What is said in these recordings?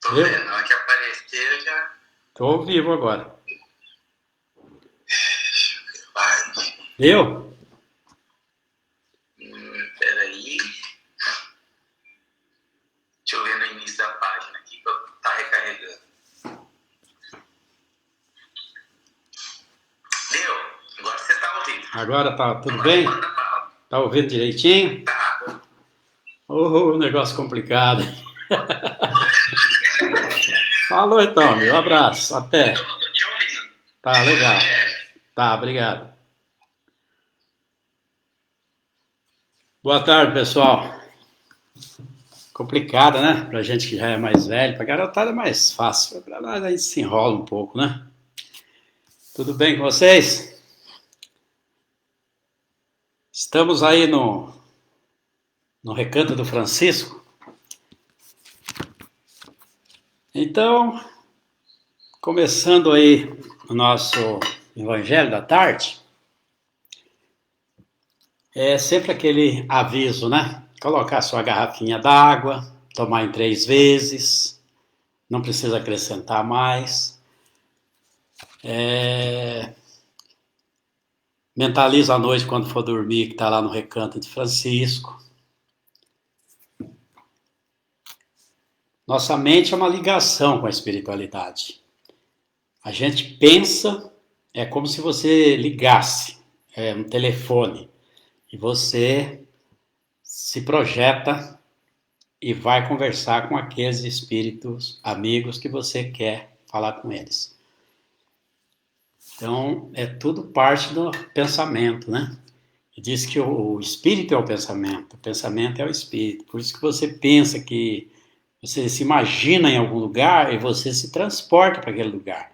Tô Eu? vendo, na hora que apareceu já Tô ao vivo agora. vai. Eu? Peraí. Deixa eu ver no início da página aqui que tá recarregando. Deu? Agora você tá ouvindo. Agora tá tudo Agora bem? manda bala. Tá ouvindo direitinho? Tá. Oh, negócio complicado. Falou então, meu. Abraço. Até. Tô te ouvindo. Tá, legal. É. Tá, obrigado. Boa tarde, pessoal. Complicado, né? Pra gente que já é mais velho, pra garotada é mais fácil. Pra nós a gente se enrola um pouco, né? Tudo bem com vocês? Estamos aí no Recanto do Francisco. Então, começando aí o nosso Evangelho da Tarde, é sempre aquele aviso, né? Colocar sua garrafinha d'água, tomar em 3 vezes, não precisa acrescentar mais. Mentaliza à noite quando for dormir que está lá no Recanto de Francisco. Nossa mente é uma ligação com a espiritualidade. A gente pensa, é como se você ligasse um telefone e você se projeta e vai conversar com aqueles espíritos amigos que você quer falar com eles. Então, é tudo parte do pensamento, né? E diz que o espírito é o pensamento é o espírito. Por isso que você pensa que você se imagina em algum lugar e você se transporta para aquele lugar.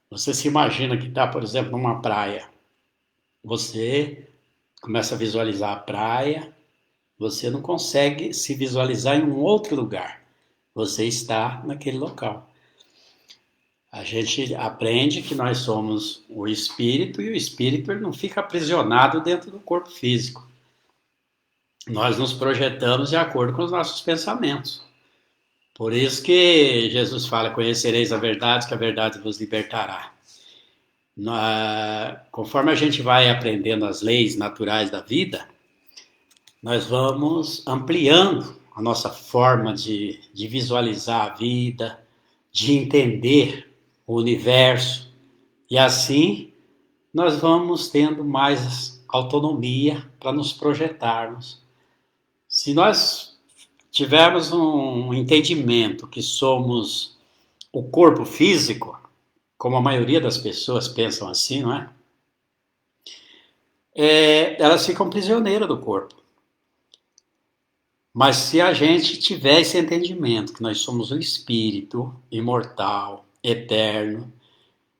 Você se imagina que está, por exemplo, numa praia. Você começa a visualizar a praia, você não consegue se visualizar em um outro lugar. Você está naquele local. A gente aprende que nós somos o espírito e o espírito ele não fica aprisionado dentro do corpo físico. Nós nos projetamos de acordo com os nossos pensamentos. Por isso que Jesus fala: conhecereis a verdade, que a verdade vos libertará. Conforme a gente vai aprendendo as leis naturais da vida, nós vamos ampliando a nossa forma de visualizar a vida, de entender o universo, e assim nós vamos tendo mais autonomia para nos projetarmos. Se nós tivermos um entendimento que somos o corpo físico, como a maioria das pessoas pensam assim, não é? Elas ficam prisioneiras do corpo. Mas se a gente tiver esse entendimento que nós somos o espírito imortal, eterno,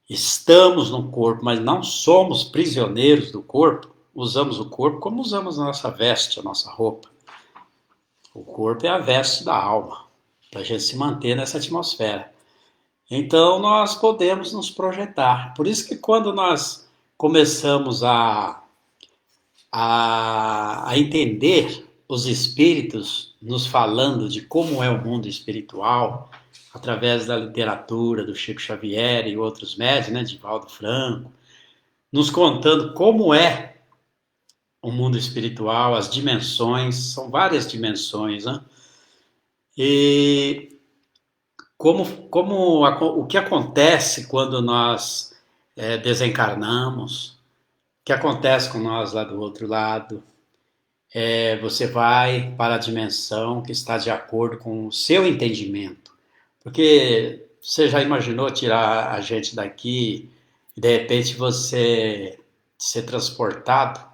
estamos no corpo, mas não somos prisioneiros do corpo, usamos o corpo como usamos a nossa veste, a nossa roupa. O corpo é a veste da alma, para a gente se manter nessa atmosfera. Então nós podemos nos projetar. Por isso que quando nós começamos a entender os espíritos nos falando de como é o mundo espiritual, através da literatura do Chico Xavier e outros médios, né, de Valdo Franco, nos contando como é o mundo espiritual, as dimensões, são várias dimensões, né? E o que acontece quando nós desencarnamos, o que acontece com nós lá do outro lado. Você vai para a dimensão que está de acordo com o seu entendimento. Porque você já imaginou tirar a gente daqui e de repente você ser transportado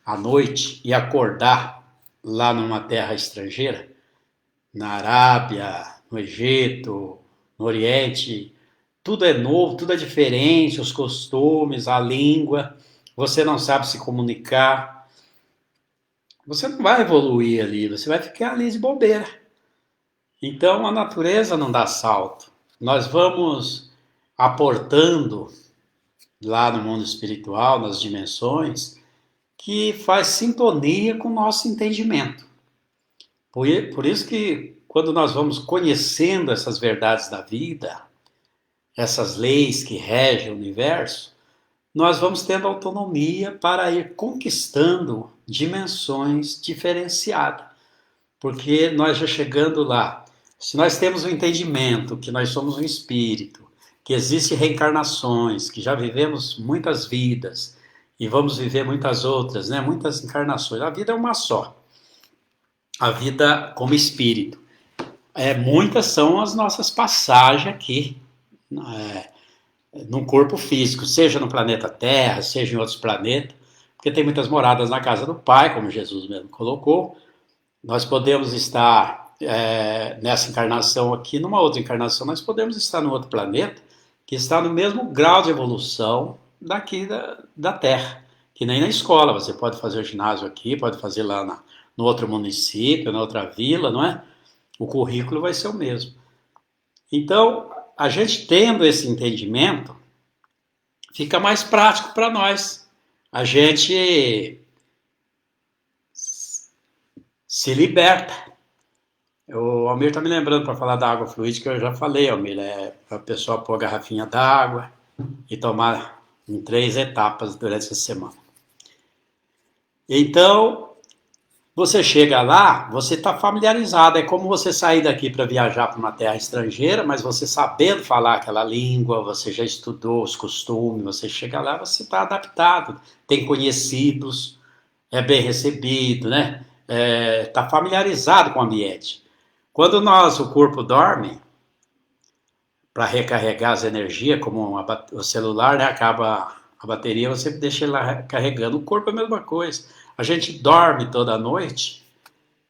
à noite e acordar lá numa terra estrangeira? Na Arábia, no Egito, no Oriente, tudo é novo, tudo é diferente, os costumes, a língua, você não sabe se comunicar, você não vai evoluir ali, você vai ficar ali de bobeira. Então a natureza não dá salto. Nós vamos aportando lá no mundo espiritual, nas dimensões, que faz sintonia com o nosso entendimento. Por isso que quando nós vamos conhecendo essas verdades da vida, essas leis que regem o universo, nós vamos tendo autonomia para ir conquistando dimensões diferenciadas. Porque nós já chegando lá, se nós temos o entendimento que nós somos um espírito, que existem reencarnações, que já vivemos muitas vidas e vamos viver muitas outras, né? Muitas encarnações. A vida é uma só. A vida como espírito. Muitas são as nossas passagens aqui, no corpo físico, seja no planeta Terra, seja em outros planetas, porque tem muitas moradas na casa do Pai, como Jesus mesmo colocou. Nós podemos estar nessa encarnação aqui, numa outra encarnação, nós podemos estar num outro planeta que está no mesmo grau de evolução daqui da Terra, que nem na escola. Você pode fazer o ginásio aqui, pode fazer lá no outro município, na outra vila, não é? O currículo vai ser o mesmo. Então, a gente tendo esse entendimento, fica mais prático para nós. A gente se liberta. O Almir está me lembrando para falar da água fluídica, eu já falei, Almir, para a pessoa pôr a garrafinha d'água e tomar em 3 etapas durante essa semana. Então, você chega lá, você está familiarizado, é como você sair daqui para viajar para uma terra estrangeira, mas você sabendo falar aquela língua, você já estudou os costumes, você chega lá, você está adaptado, tem conhecidos, é bem recebido, né? Está familiarizado com o ambiente. Quando o corpo dorme, para recarregar as energias, como o celular, né, acaba a bateria, você deixa ele lá carregando. O corpo é a mesma coisa. A gente dorme toda noite,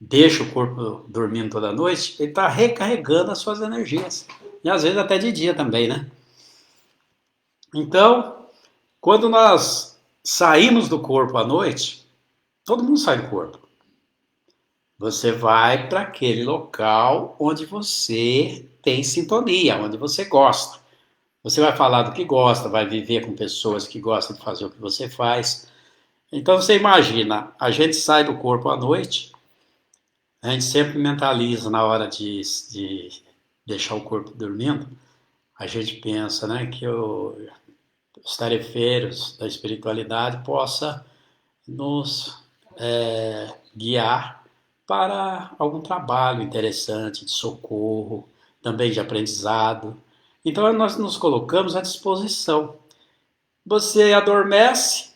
deixa o corpo dormindo toda noite, ele está recarregando as suas energias. E às vezes até de dia também, né? Então, quando nós saímos do corpo à noite, todo mundo sai do corpo. Você vai para aquele local onde você tem sintonia, onde você gosta. Você vai falar do que gosta, vai viver com pessoas que gostam de fazer o que você faz. Então você imagina, a gente sai do corpo à noite, a gente sempre mentaliza na hora de deixar o corpo dormindo, a gente pensa, né, que os tarefeiros da espiritualidade possa nos guiar para algum trabalho interessante, de socorro, também de aprendizado. Então nós nos colocamos à disposição. Você adormece,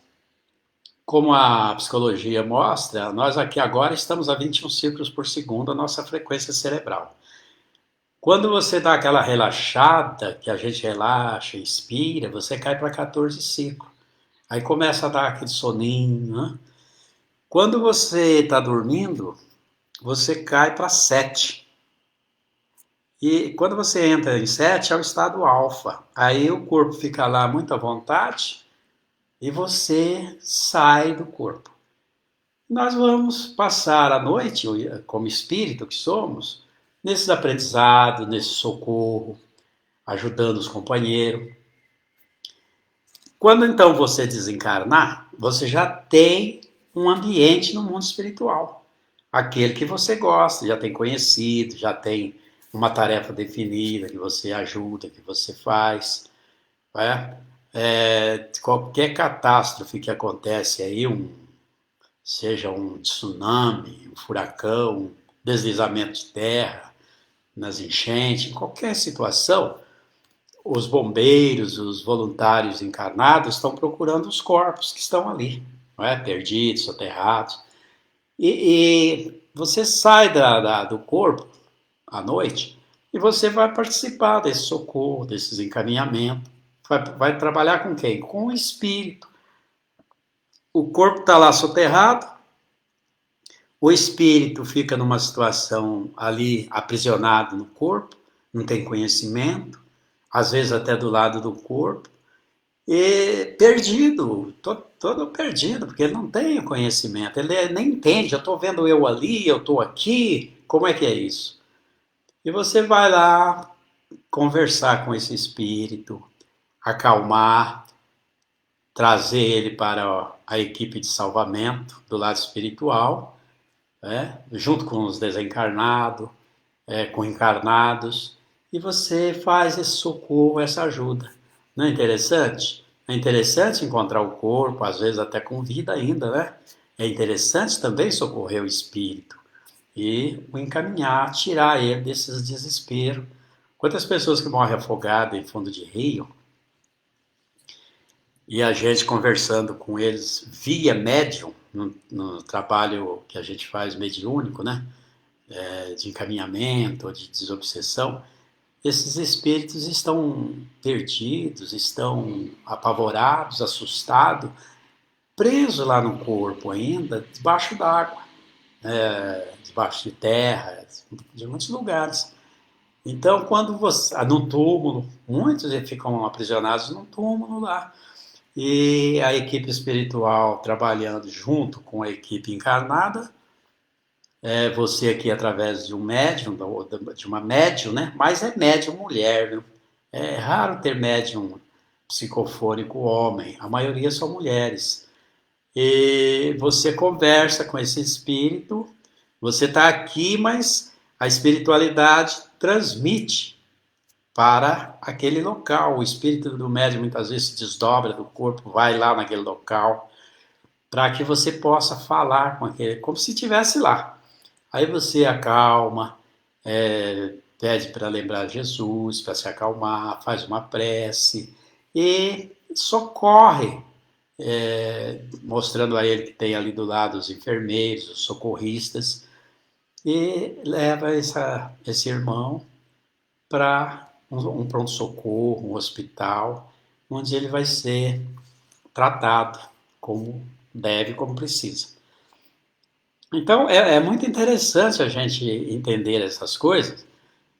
como a psicologia mostra, nós aqui agora estamos a 21 ciclos por segundo, a nossa frequência cerebral. Quando você dá aquela relaxada, que a gente relaxa, inspira, você cai para 14 ciclos. Aí começa a dar aquele soninho, né? Quando você está dormindo, você cai para 7. E quando você entra em 7, é o estado alfa. Aí o corpo fica lá muito à vontade e você sai do corpo. Nós vamos passar a noite, como espírito que somos, nesses aprendizados, nesse socorro, ajudando os companheiros. Quando então você desencarnar, você já tem um ambiente no mundo espiritual. Aquele que você gosta, já tem conhecido, já tem uma tarefa definida que você ajuda, que você faz. Qualquer catástrofe que acontece aí, seja um tsunami, um furacão, um deslizamento de terra, nas enchentes, qualquer situação, os bombeiros, os voluntários encarnados estão procurando os corpos que estão ali, perdidos, soterrados. E você sai do corpo à noite e você vai participar desse socorro, desses encaminhamentos. Vai trabalhar com quem? Com o espírito. O corpo está lá soterrado, o espírito fica numa situação ali aprisionado no corpo, não tem conhecimento, às vezes até do lado do corpo, e perdido, todo perdido, porque ele não tem conhecimento, ele nem entende, eu estou vendo eu ali, eu estou aqui, como é que é isso? E você vai lá conversar com esse espírito, acalmar, trazer ele para a equipe de salvamento do lado espiritual, junto com os desencarnados, com encarnados, e você faz esse socorro, essa ajuda. Não é interessante? É interessante encontrar o corpo, às vezes até com vida ainda, né? É interessante também socorrer o espírito e o encaminhar, tirar ele desses desesperos. Quantas pessoas que morrem afogadas em fundo de rio, e a gente conversando com eles via médium, no trabalho que a gente faz mediúnico, né? De encaminhamento, de desobsessão, esses espíritos estão perdidos, estão apavorados, assustados, presos lá no corpo ainda, debaixo d'água, debaixo de terra, de muitos lugares. Então, quando você. No túmulo, muitos ficam aprisionados no túmulo lá. E a equipe espiritual trabalhando junto com a equipe encarnada, você aqui através de um médium, de uma médium, né? Mas é médium mulher, viu? É raro ter médium psicofônico homem, a maioria são mulheres. E você conversa com esse espírito, você está aqui, mas a espiritualidade transmite para aquele local. O espírito do médium muitas vezes se desdobra do corpo, vai lá naquele local, para que você possa falar com aquele, como se estivesse lá. Aí você acalma, pede para lembrar Jesus, para se acalmar, faz uma prece e socorre, mostrando a ele que tem ali do lado os enfermeiros, os socorristas, e leva esse irmão para um pronto-socorro, um hospital, onde ele vai ser tratado como deve, como precisa. Então, é muito interessante a gente entender essas coisas,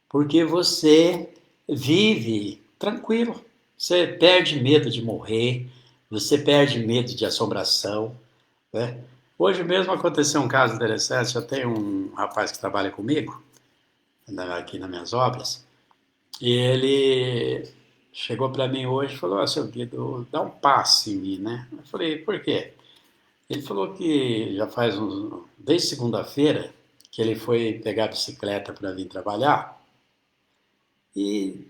porque você vive tranquilo, você perde medo de morrer, você perde medo de assombração, né? Hoje mesmo aconteceu um caso interessante, eu tenho um rapaz que trabalha comigo, aqui nas minhas obras, e ele chegou para mim hoje e falou, seu Guido, dá um passe em mim, né? Eu falei, por quê? Ele falou que já desde segunda-feira, que ele foi pegar a bicicleta para vir trabalhar e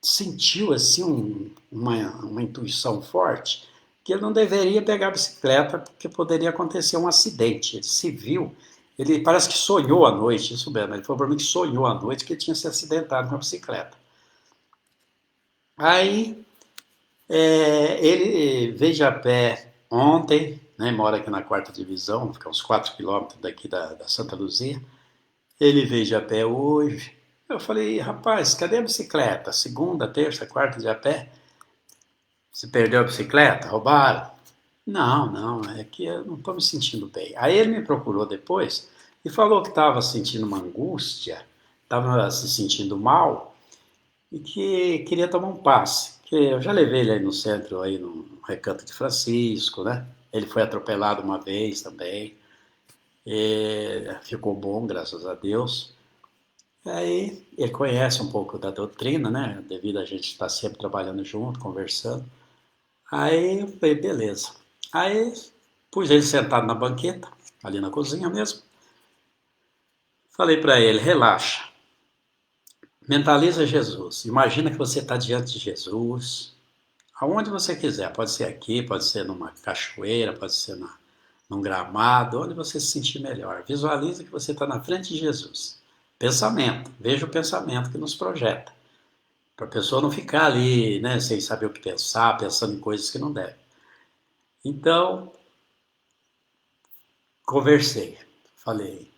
sentiu assim uma intuição forte que ele não deveria pegar a bicicleta porque poderia acontecer um acidente. Ele se viu, ele parece que sonhou à noite, isso mesmo, ele falou para mim que sonhou à noite que ele tinha se acidentado com a bicicleta. Aí ele veio de a pé ontem, né, mora aqui na quarta divisão, fica uns 4 quilômetros daqui da Santa Luzia. Ele veio de a pé hoje. Eu falei, rapaz, cadê a bicicleta? Segunda, terça, quarta de a pé? Você perdeu a bicicleta? Roubaram? Não, não, é que eu não estou me sentindo bem. Aí ele me procurou depois e falou que estava sentindo uma angústia, estava se sentindo mal e que queria tomar um passe. Que eu já levei ele aí no centro, aí no Recanto de Francisco, né? Ele foi atropelado uma vez também. Ficou bom, graças a Deus. Aí ele conhece um pouco da doutrina, né? Devido a gente estar sempre trabalhando junto, conversando. Aí eu falei, beleza. Aí pus ele sentado na banqueta, ali na cozinha mesmo. Falei para ele, relaxa. Mentaliza Jesus. Imagina que você está diante de Jesus, aonde você quiser. Pode ser aqui, pode ser numa cachoeira, pode ser num gramado, onde você se sentir melhor. Visualiza que você está na frente de Jesus. Pensamento. Veja o pensamento que nos projeta. Para a pessoa não ficar ali, né, sem saber o que pensar, pensando em coisas que não deve. Então, conversei. Falei,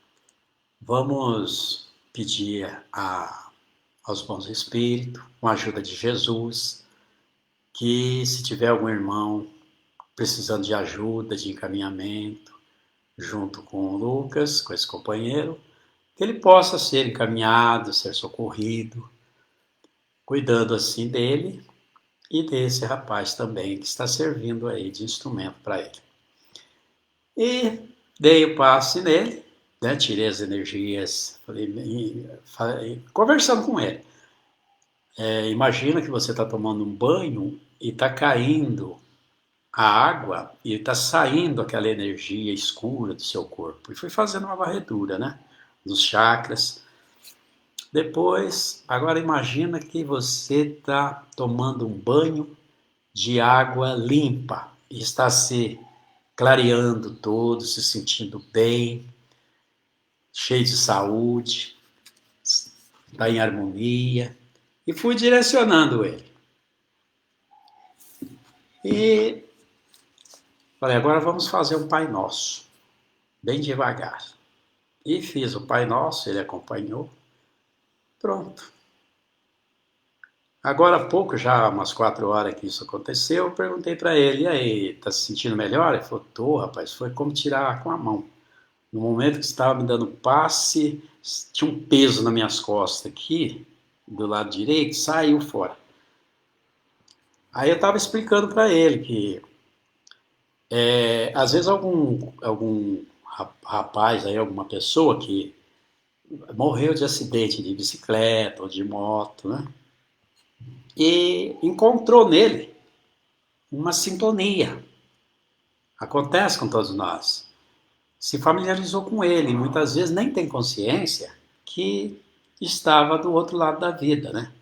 vamos pedir aos bons espíritos, com a ajuda de Jesus, que se tiver algum irmão precisando de ajuda, de encaminhamento, junto com o Lucas, com esse companheiro, que ele possa ser encaminhado, ser socorrido, cuidando assim dele e desse rapaz também que está servindo aí de instrumento para ele. E dei o passe nele, né, tirei as energias, conversando com ele. Imagina que você está tomando um banho e está caindo a água e está saindo aquela energia escura do seu corpo. E fui fazendo uma varredura, né? Nos chakras. Depois, agora imagina que você está tomando um banho de água limpa e está se clareando todo, se sentindo bem, cheio de saúde, está em harmonia. E fui direcionando ele. E falei, agora vamos fazer um Pai Nosso, bem devagar. E fiz o Pai Nosso, ele acompanhou. Pronto. Agora há pouco, já umas 4 horas que isso aconteceu, eu perguntei para ele, e aí, tá se sentindo melhor? Ele falou, tô, rapaz, foi como tirar com a mão. No momento que estava me dando passe, tinha um peso nas minhas costas aqui, do lado direito, saiu fora. Aí eu estava explicando para ele que, às vezes, algum rapaz, aí, alguma pessoa que morreu de acidente de bicicleta ou de moto, né? E encontrou nele uma sintonia. Acontece com todos nós. Se familiarizou com ele, muitas vezes nem tem consciência que estava do outro lado da vida, né?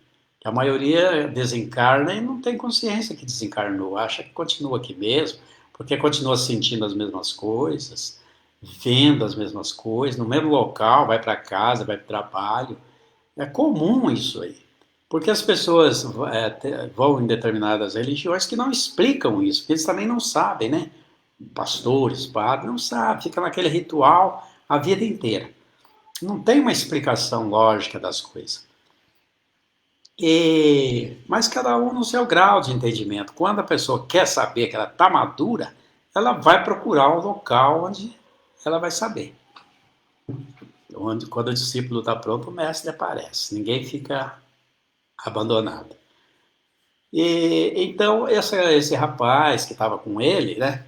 A maioria desencarna e não tem consciência que desencarnou, acha que continua aqui mesmo, porque continua sentindo as mesmas coisas, vendo as mesmas coisas, no mesmo local, vai para casa, vai para o trabalho. É comum isso aí. Porque as pessoas vão em determinadas religiões que não explicam isso, porque eles também não sabem, né? Pastores, padres, não sabem, fica naquele ritual a vida inteira. Não tem uma explicação lógica das coisas. Mas cada um no seu grau de entendimento. Quando a pessoa quer saber que ela está madura, ela vai procurar um local onde ela vai saber. Quando o discípulo está pronto, o mestre aparece. Ninguém fica abandonado. Então, esse rapaz que estava com ele, né,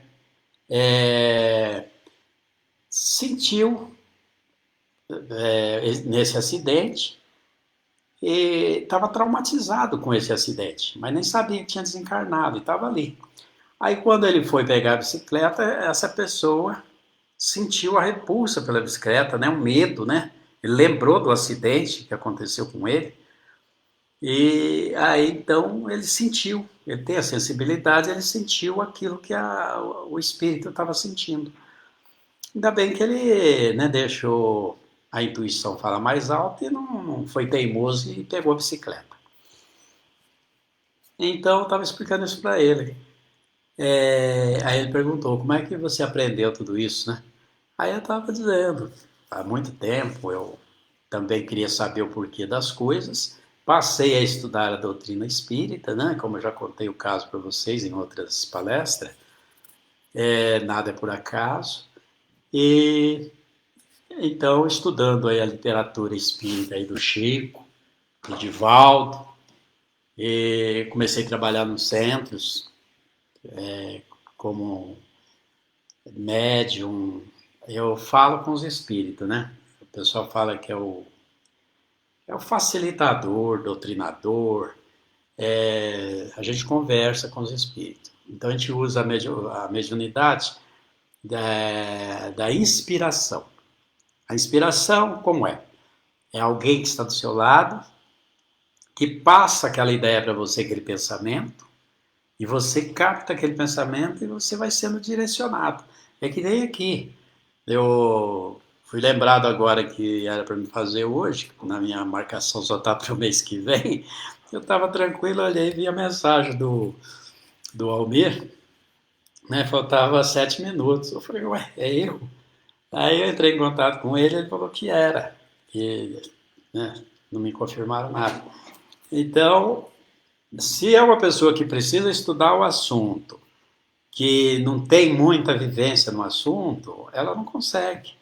sentiu nesse acidente e estava traumatizado com esse acidente, mas nem sabia que tinha desencarnado e estava ali. Aí, quando ele foi pegar a bicicleta, essa pessoa sentiu a repulsa pela bicicleta, né, um medo, né? Ele lembrou do acidente que aconteceu com ele. E aí então ele tem a sensibilidade, ele sentiu aquilo que o espírito estava sentindo. Ainda bem que ele, né, deixou a intuição falar mais alto e não foi teimoso e pegou a bicicleta. Então eu estava explicando isso para ele. Aí ele perguntou, como é que você aprendeu tudo isso, né? Aí eu estava dizendo, há muito tempo eu também queria saber o porquê das coisas, passei a estudar a doutrina espírita, né? Como eu já contei o caso para vocês em outras palestras, nada é por acaso, e então estudando aí a literatura espírita aí do Chico, do Divaldo, e comecei a trabalhar nos centros como médium, eu falo com os espíritos, né? O pessoal fala que é o facilitador, doutrinador, a gente conversa com os espíritos. Então a gente usa a mediunidade da inspiração. A inspiração, como é? É alguém que está do seu lado, que passa aquela ideia para você, aquele pensamento, e você capta aquele pensamento e você vai sendo direcionado. É que nem aqui. Eu fui lembrado agora que era para me fazer hoje, na minha marcação só está para o mês que vem. Eu estava tranquilo, olhei e vi a mensagem do Almir, né? Faltava 7 minutos. Eu falei, ué, é eu? Aí eu entrei em contato com ele, ele falou que era, que, né, não me confirmaram nada. Então, se é uma pessoa que precisa estudar o assunto, que não tem muita vivência no assunto, ela não consegue.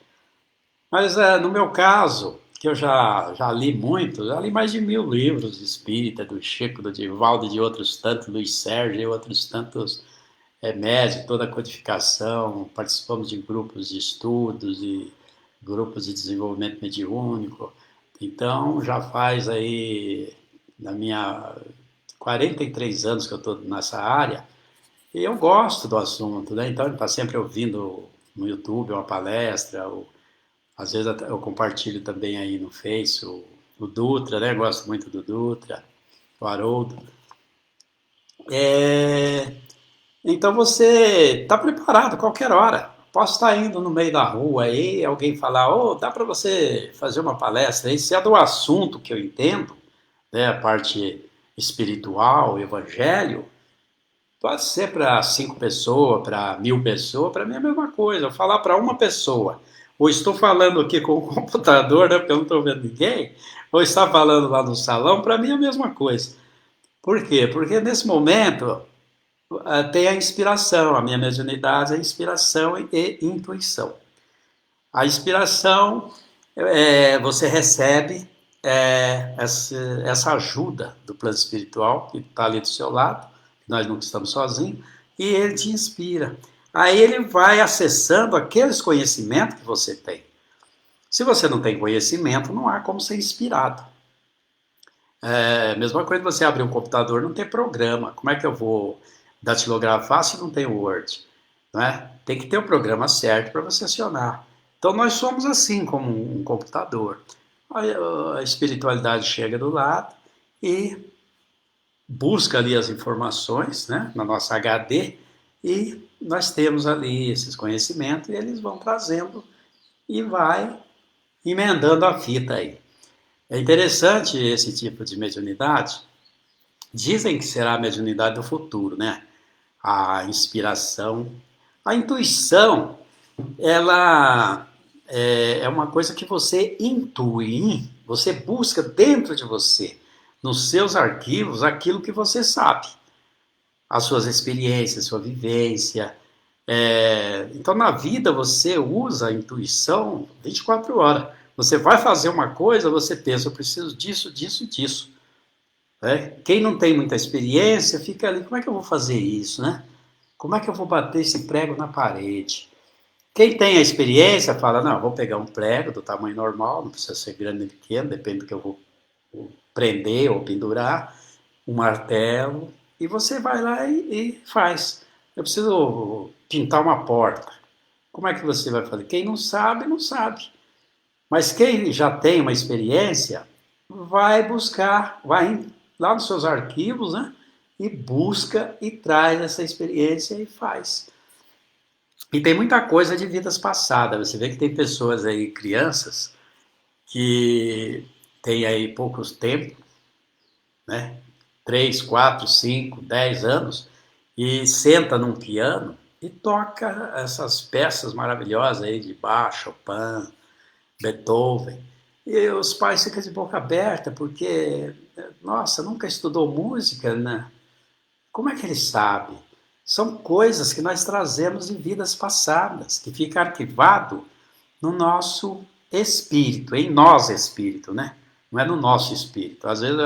Mas no meu caso, que eu já li muito, já li mais de 1000 livros espírita, do Chico, do Divaldo, de outros tantos, Luiz Sérgio e outros tantos médios, toda a codificação, participamos de grupos de estudos e grupos de desenvolvimento mediúnico. Então, já faz aí, na minha 43 anos que eu estou nessa área, e eu gosto do assunto, né? Então, ele está sempre ouvindo no YouTube uma palestra, às vezes eu compartilho também aí no Face o Dutra, né? Gosto muito do Dutra, o Haroldo. Então você está preparado a qualquer hora. Posso estar indo no meio da rua aí, alguém falar, oh, dá para você fazer uma palestra aí, se é do assunto que eu entendo, né, a parte espiritual, evangelho, pode ser para 5 pessoas, para 1.000 pessoas, para mim é a mesma coisa. Eu falar para uma pessoa, ou estou falando aqui com o computador, né, porque eu não estou vendo ninguém, ou está falando lá no salão, para mim é a mesma coisa. Por quê? Porque nesse momento tem a inspiração, a minha mediunidade é inspiração e intuição. A inspiração, você recebe essa ajuda do plano espiritual, que está ali do seu lado, nós nunca estamos sozinhos, e ele te inspira. Aí ele vai acessando aqueles conhecimentos que você tem. Se você não tem conhecimento, não há como ser inspirado. Mesma coisa você abrir um computador, não tem programa. Como é que eu vou datilografar se não tem Word? Né? Tem que ter o programa certo para você acionar. Então nós somos assim como um computador. A espiritualidade chega do lado e busca ali as informações, né, na nossa HD, e nós temos ali esses conhecimentos e eles vão trazendo e vai emendando a fita aí. É interessante esse tipo de mediunidade. Dizem que será a mediunidade do futuro, né? A inspiração, a intuição, ela é uma coisa que você intui, você busca dentro de você, nos seus arquivos, aquilo que você sabe, as suas experiências, sua vivência. Então, na vida, você usa a intuição 24 horas. Você vai fazer uma coisa, você pensa, eu preciso disso, disso e disso. Quem não tem muita experiência fica ali, como é que eu vou fazer isso, né? Como é que eu vou bater esse prego na parede? Quem tem a experiência fala, não, vou pegar um prego do tamanho normal, não precisa ser grande nem pequeno, depende do que eu vou prender ou pendurar, um martelo, e você vai lá e faz. Eu preciso pintar uma porta. Como é que você vai fazer? Quem não sabe, não sabe. Mas quem já tem uma experiência, vai buscar, vai lá nos seus arquivos, né? E busca e traz essa experiência e faz. E tem muita coisa de vidas passadas. Você vê que tem pessoas aí, crianças, que têm aí poucos tempos, né? 3, 4, 5, 10 anos, e senta num piano e toca essas peças maravilhosas aí de Bach, Chopin, Beethoven. E os pais ficam de boca aberta, porque, nossa, nunca estudou música, né? Como é que ele sabe? São coisas que nós trazemos de vidas passadas, que fica arquivado no nosso espírito, em nós espírito, né? Não é no nosso espírito. Às vezes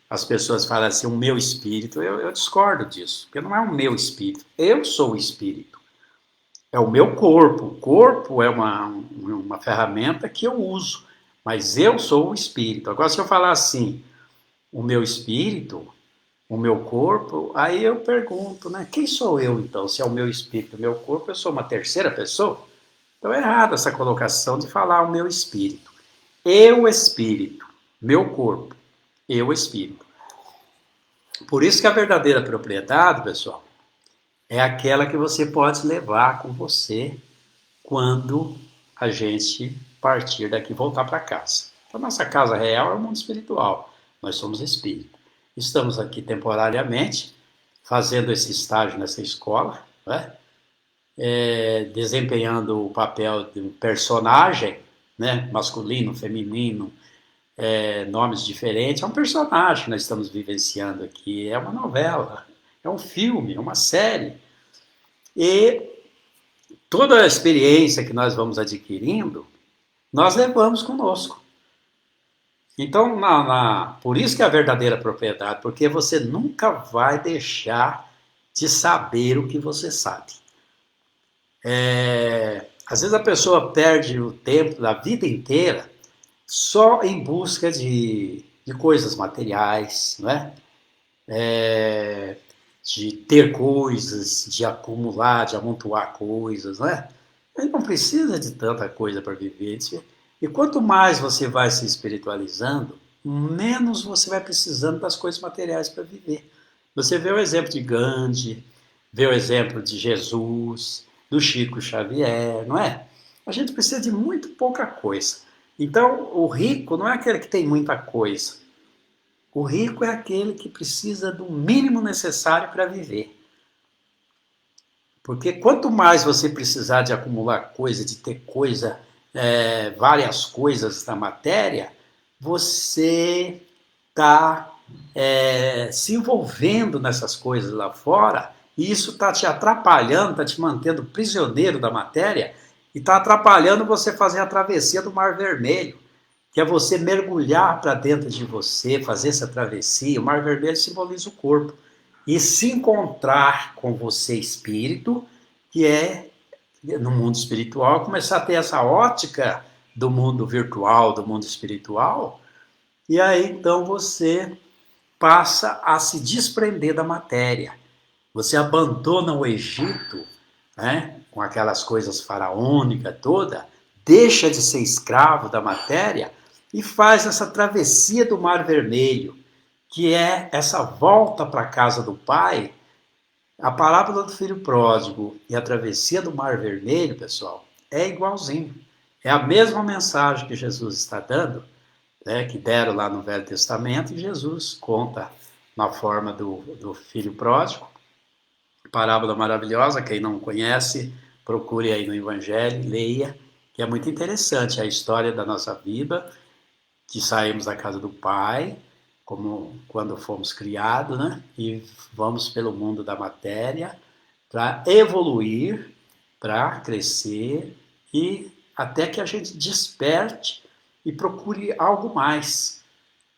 as pessoas falam assim, o meu espírito, eu discordo disso, porque não é o meu espírito, eu sou o espírito. É o meu corpo. O corpo é uma ferramenta que eu uso, mas eu sou o espírito. Agora, se eu falar assim, o meu espírito, o meu corpo, aí eu pergunto, né? Quem sou eu, então? Se é o meu espírito, o meu corpo, eu sou uma terceira pessoa? Então é errada essa colocação de falar o meu espírito. Eu, espírito, meu corpo, eu, espírito. Por isso que a verdadeira propriedade, pessoal, é aquela que você pode levar com você quando a gente partir daqui e voltar para casa. Então, nossa casa real é o mundo espiritual. Nós somos espírito. Estamos aqui temporariamente, fazendo esse estágio nessa escola, né? Desempenhando o papel de um personagem, né? Masculino, feminino, nomes diferentes. É um personagem que nós estamos vivenciando aqui. É uma novela, é um filme, é uma série. E toda a experiência que nós vamos adquirindo, nós levamos conosco. Então, por isso que é a verdadeira propriedade, porque você nunca vai deixar de saber o que você sabe. Às vezes a pessoa perde o tempo da vida inteira só em busca de coisas materiais, né? De ter coisas, de acumular, de amontoar coisas, né? Ele não precisa de tanta coisa para viver. E quanto mais você vai se espiritualizando, menos você vai precisando das coisas materiais para viver. Você vê o exemplo de Gandhi, vê o exemplo de Jesus, do Chico Xavier, não é? A gente precisa de muito pouca coisa. Então, o rico não é aquele que tem muita coisa. O rico é aquele que precisa do mínimo necessário para viver. Porque quanto mais você precisar de acumular coisa, de ter coisa, várias coisas na matéria, você está se envolvendo nessas coisas lá fora, e isso está te atrapalhando, está te mantendo prisioneiro da matéria, e está atrapalhando você fazer a travessia do Mar Vermelho, que é você mergulhar para dentro de você, fazer essa travessia. O Mar Vermelho simboliza o corpo. E se encontrar com você, espírito, que é, no mundo espiritual, começar a ter essa ótica do mundo virtual, do mundo espiritual, e aí então você passa a se desprender da matéria. Você abandona o Egito, né, com aquelas coisas faraônicas toda, deixa de ser escravo da matéria e faz essa travessia do Mar Vermelho, que é essa volta para a casa do Pai. A parábola do filho pródigo e a travessia do Mar Vermelho, pessoal, é igualzinho. É a mesma mensagem que Jesus está dando, né, que deram lá no Velho Testamento, e Jesus conta na forma do filho pródigo. Parábola maravilhosa, quem não conhece, procure aí no Evangelho, leia, que é muito interessante a história da nossa vida, que saímos da casa do Pai, como quando fomos criados, né? E vamos pelo mundo da matéria para evoluir, para crescer e até que a gente desperte e procure algo mais.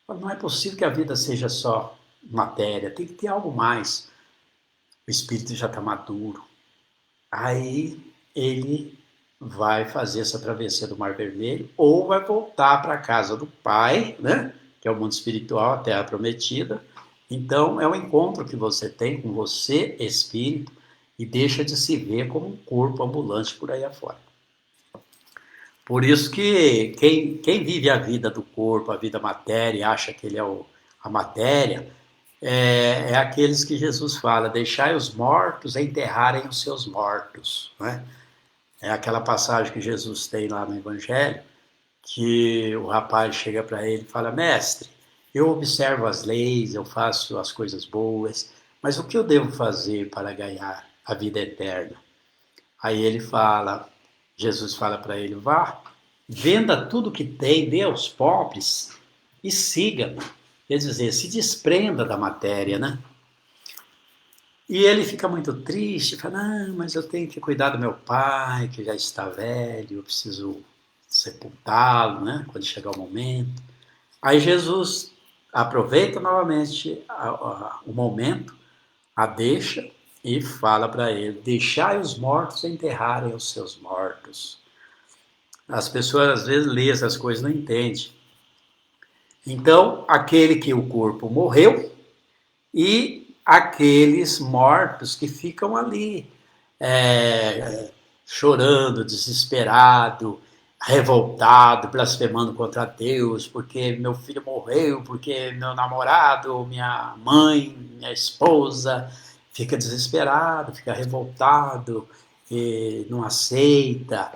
Não é possível que a vida seja só matéria, tem que ter algo mais. O espírito já está maduro. Aí ele vai fazer essa travessia do Mar Vermelho ou vai voltar para a casa do Pai, né? Que é o mundo espiritual, a Terra Prometida. Então, é um encontro que você tem com você, espírito, e deixa de se ver como um corpo ambulante por aí afora. Por isso que quem vive a vida do corpo, a vida matéria, acha que ele é a matéria, é aqueles que Jesus fala, deixai os mortos enterrarem os seus mortos, né? É aquela passagem que Jesus tem lá no Evangelho, que o rapaz chega para ele e fala, mestre, eu observo as leis, eu faço as coisas boas, mas o que eu devo fazer para ganhar a vida eterna? Aí ele fala, Jesus fala para ele, vá, venda tudo que tem, dê aos pobres e siga-me. Quer dizer, se desprenda da matéria, né? E ele fica muito triste, fala, não, mas eu tenho que cuidar do meu pai, que já está velho, eu preciso sepultá-lo, né, quando chegar o momento. Aí Jesus aproveita novamente o momento, a deixa e fala para ele, deixai os mortos enterrarem os seus mortos. As pessoas às vezes lêem essas coisas e não entendem. Então, aquele que o corpo morreu e aqueles mortos que ficam ali, chorando, desesperado, revoltado, blasfemando contra Deus, porque meu filho morreu, porque meu namorado, minha mãe, minha esposa, fica desesperado, fica revoltado, e não aceita,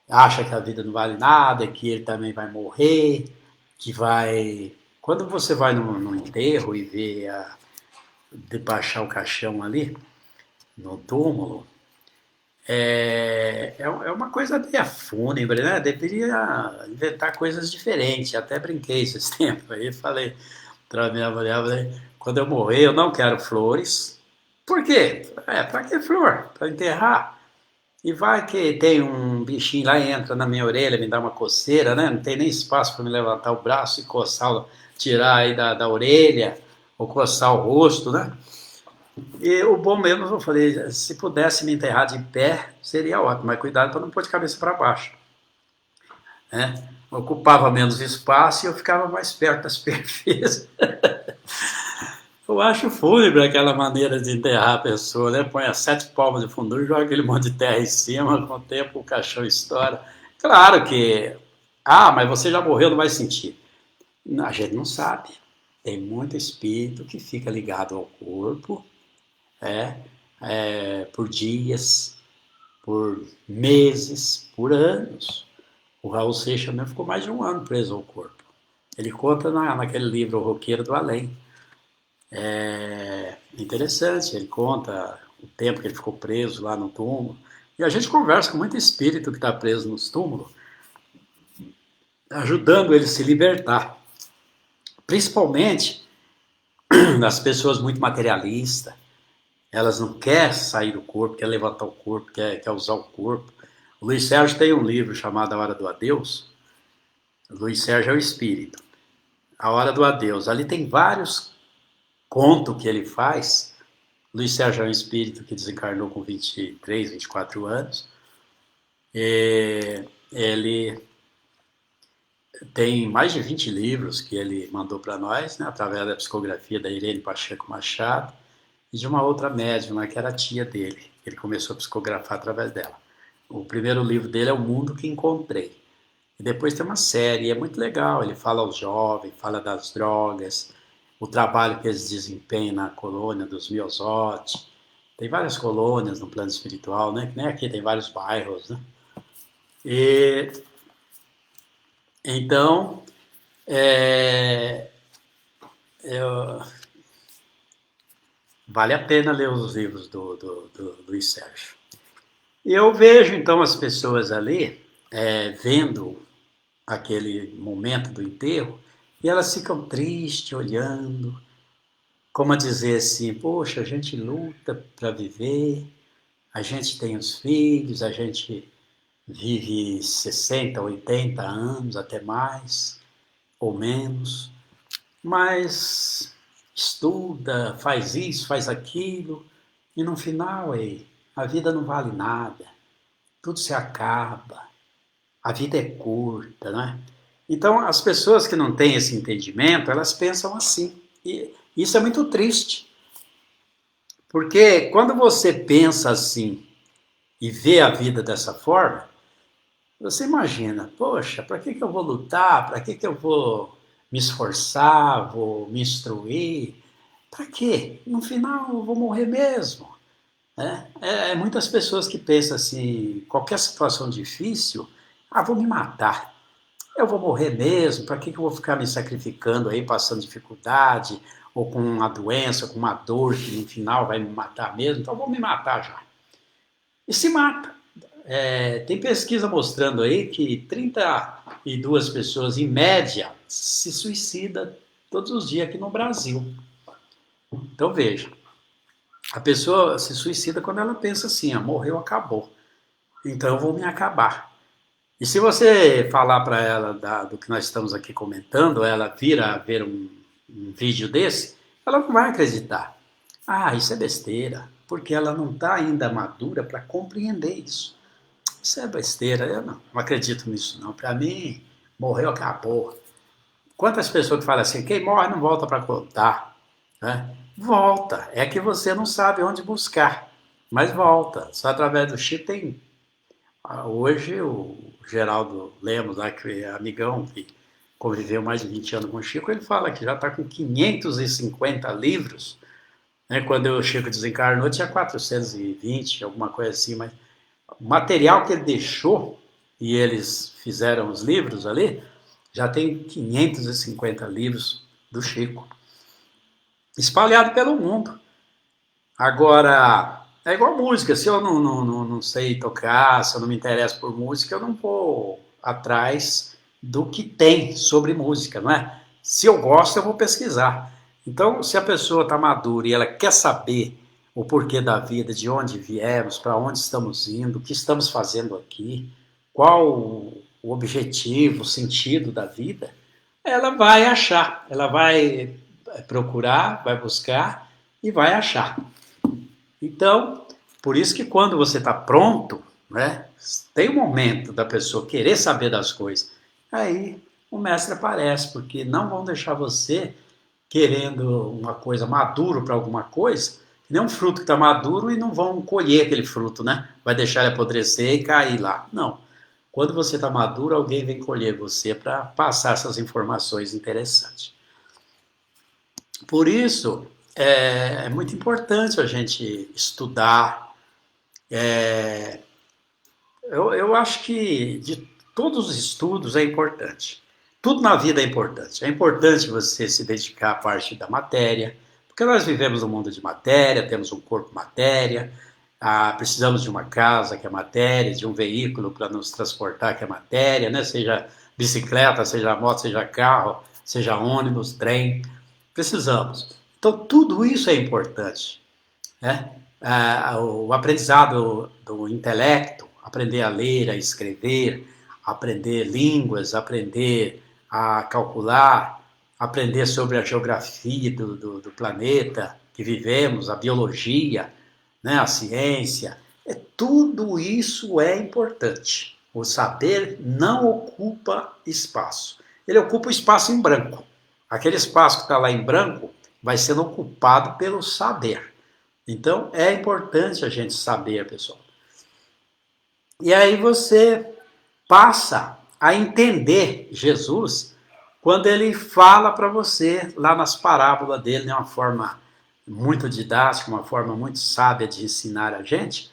acha que a vida não vale nada, que ele também vai morrer, que vai... Quando você vai no enterro e vê baixar o caixão ali, no túmulo, é uma coisa meio fúnebre, né? Deveria inventar coisas diferentes. Até brinquei esses tempos aí, falei para minha mulher, quando eu morrer eu não quero flores. Por quê? Para que flor? Para enterrar. E vai que tem um bichinho lá e entra na minha orelha, me dá uma coceira, né? Não tem nem espaço para me levantar o braço e coçar, tirar aí da orelha, ou coçar o rosto, né? E o bom mesmo, eu falei, se pudesse me enterrar de pé, seria ótimo, mas cuidado para não pôr de cabeça para baixo. Né? Ocupava menos espaço e eu ficava mais perto das perfis. Eu acho fúnebre aquela maneira de enterrar a pessoa, né? Põe as 7 palmas de fundura e joga aquele monte de terra em cima, com o tempo o caixão estoura. Claro que, mas você já morreu, não vai sentir. A gente não sabe. Tem muito espírito que fica ligado ao corpo, por dias, por meses, por anos. O Raul Seixas mesmo ficou mais de um ano preso ao corpo. Ele conta naquele livro O Roqueiro do Além. É interessante, ele conta o tempo que ele ficou preso lá no túmulo. E a gente conversa com muito espírito que está preso nos túmulos, ajudando ele a se libertar. Principalmente das pessoas muito materialistas. Elas não querem sair do corpo, quer levantar o corpo, quer usar o corpo. O Luiz Sérgio tem um livro chamado A Hora do Adeus. O Luiz Sérgio é o espírito. A Hora do Adeus. Ali tem vários contos que ele faz. O Luiz Sérgio é um espírito que desencarnou com 23, 24 anos. E ele tem mais de 20 livros que ele mandou para nós, né, através da psicografia da Irene Pacheco Machado e de uma outra médium, né, que era a tia dele. Ele começou a psicografar através dela. O primeiro livro dele é O Mundo que Encontrei. E depois tem uma série, é muito legal. Ele fala aos jovens, fala das drogas, o trabalho que eles desempenham na colônia dos Miosote. Tem várias colônias no plano espiritual, né? Que nem aqui tem vários bairros, né? E então, vale a pena ler os livros do Luiz Sérgio. E eu vejo, então, as pessoas ali, vendo aquele momento do enterro, e elas ficam tristes, olhando, como a dizer assim, poxa, a gente luta para viver, a gente tem os filhos, a gente vive 60, 80 anos, até mais, ou menos, mas estuda, faz isso, faz aquilo, e no final, a vida não vale nada, tudo se acaba, a vida é curta, né? Então, as pessoas que não têm esse entendimento, elas pensam assim, e isso é muito triste, porque quando você pensa assim e vê a vida dessa forma, você imagina, poxa, para que eu vou lutar? Para que eu vou me esforçar? Vou me instruir? Para quê? No final eu vou morrer mesmo. Muitas pessoas que pensam assim, qualquer situação difícil, vou me matar. Eu vou morrer mesmo, para que eu vou ficar me sacrificando aí, passando dificuldade, ou com uma doença, com uma dor que no final vai me matar mesmo, então eu vou me matar já. E se mata. Tem pesquisa mostrando aí que 32 pessoas, em média, se suicidam todos os dias aqui no Brasil. Então, veja, a pessoa se suicida quando ela pensa assim, morreu, acabou. Então, eu vou me acabar. E se você falar para ela do que nós estamos aqui comentando, ela vira a ver um vídeo desse, ela não vai acreditar. Isso é besteira, porque ela não está ainda madura para compreender isso. Isso é besteira, eu não acredito nisso não. Para mim, morreu, acabou. Quantas pessoas que falam assim, quem morre não volta para contar, né? Volta, é que você não sabe onde buscar, mas volta. Só através do Chico tem... Hoje o Geraldo Lemos, lá, que é amigão, que conviveu mais de 20 anos com o Chico, ele fala que já está com 550 livros, né? Quando o Chico desencarnou tinha 420, alguma coisa assim, mas o material que ele deixou, e eles fizeram os livros ali, já tem 550 livros do Chico, espalhado pelo mundo. Agora, é igual música, se eu não sei tocar, se eu não me interesso por música, eu não vou atrás do que tem sobre música, não é? Se eu gosto, eu vou pesquisar. Então, se a pessoa está madura e ela quer saber o porquê da vida, de onde viemos, para onde estamos indo, o que estamos fazendo aqui, qual o objetivo, o sentido da vida, ela vai achar, ela vai procurar, vai buscar e vai achar. Então, por isso que quando você está pronto, né, tem um momento da pessoa querer saber das coisas, aí o mestre aparece, porque não vão deixar você querendo uma coisa maduro para alguma coisa, nem um fruto que está maduro e não vão colher aquele fruto, né? Vai deixar ele apodrecer e cair lá. Não. Quando você está maduro, alguém vem colher você para passar essas informações interessantes. Por isso, é muito importante a gente estudar. Eu acho que de todos os estudos é importante. Tudo na vida é importante. É importante você se dedicar à parte da matéria, porque nós vivemos num mundo de matéria, temos um corpo matéria, precisamos de uma casa, que é matéria, de um veículo para nos transportar, que é matéria, né? Seja bicicleta, seja moto, seja carro, seja ônibus, trem. Precisamos. Então, tudo isso é importante, né? O aprendizado do intelecto, aprender a ler, a escrever, aprender línguas, aprender a calcular, aprender sobre a geografia do planeta que vivemos, a biologia, né, a ciência, tudo isso é importante. O saber não ocupa espaço. Ele ocupa o espaço em branco. Aquele espaço que está lá em branco vai sendo ocupado pelo saber. Então, é importante a gente saber, pessoal. E aí você passa a entender Jesus quando ele fala para você, lá nas parábolas dele, de uma forma muito didática, uma forma muito sábia de ensinar a gente,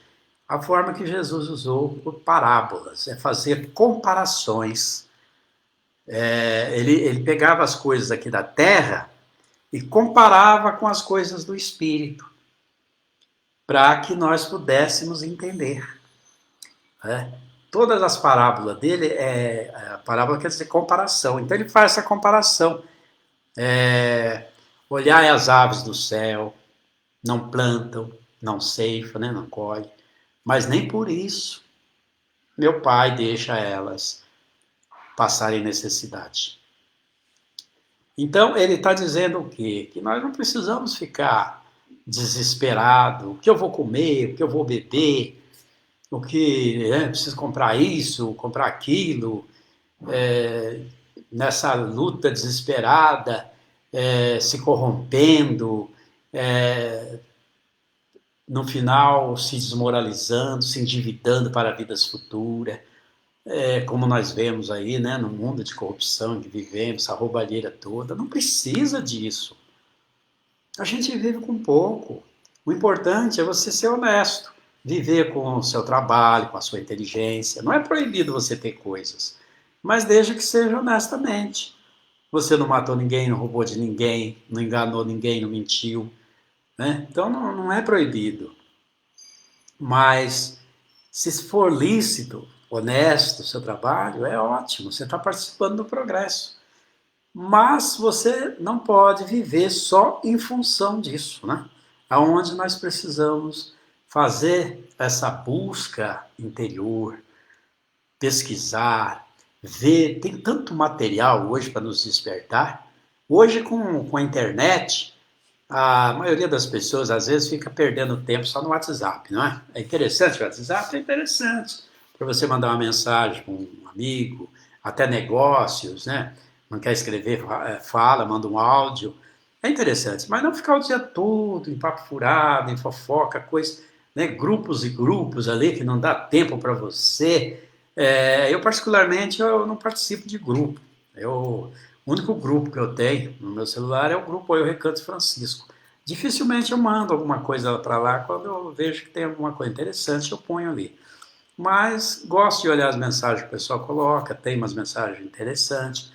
a forma que Jesus usou por parábolas, é fazer comparações. Ele pegava as coisas aqui da terra e comparava com as coisas do Espírito, para que nós pudéssemos entender. Todas as parábolas dele, a parábola quer dizer comparação, então ele faz essa comparação. Olhai as aves do céu, não plantam, não ceifam, né, não colhem, mas nem por isso meu pai deixa elas passarem necessidade. Então ele está dizendo o quê? Que nós não precisamos ficar desesperados, o que eu vou comer, o que eu vou beber, o que preciso comprar isso, comprar aquilo, nessa luta desesperada, se corrompendo, no final se desmoralizando, se endividando para vidas futuras, como nós vemos aí, né, no mundo de corrupção que vivemos, essa roubalheira toda. Não precisa disso. A gente vive com pouco. O importante é você ser honesto, viver com o seu trabalho, com a sua inteligência. Não é proibido você ter coisas, mas desde que seja honestamente. Você não matou ninguém, não roubou de ninguém, não enganou ninguém, não mentiu, né? Então não é proibido. Mas se for lícito, honesto o seu trabalho, é ótimo, você está participando do progresso. Mas você não pode viver só em função disso, né? Aonde nós precisamos fazer essa busca interior, pesquisar, ver. Tem tanto material hoje para nos despertar. Hoje, com a internet, a maioria das pessoas às vezes fica perdendo tempo só no WhatsApp, não é? É interessante o WhatsApp? É interessante. Para você mandar uma mensagem com um amigo, até negócios, né? Não quer escrever, fala, manda um áudio. É interessante, mas não ficar o dia todo em papo furado, em fofoca, coisa, né? Grupos e grupos ali que não dá tempo para você. Eu particularmente eu não participo de grupo. O único grupo que eu tenho no meu celular é o grupo Eu Recanto Francisco. Dificilmente eu mando alguma coisa para lá, quando eu vejo que tem alguma coisa interessante eu ponho ali. Mas gosto de olhar as mensagens que o pessoal coloca, tem umas mensagens interessantes,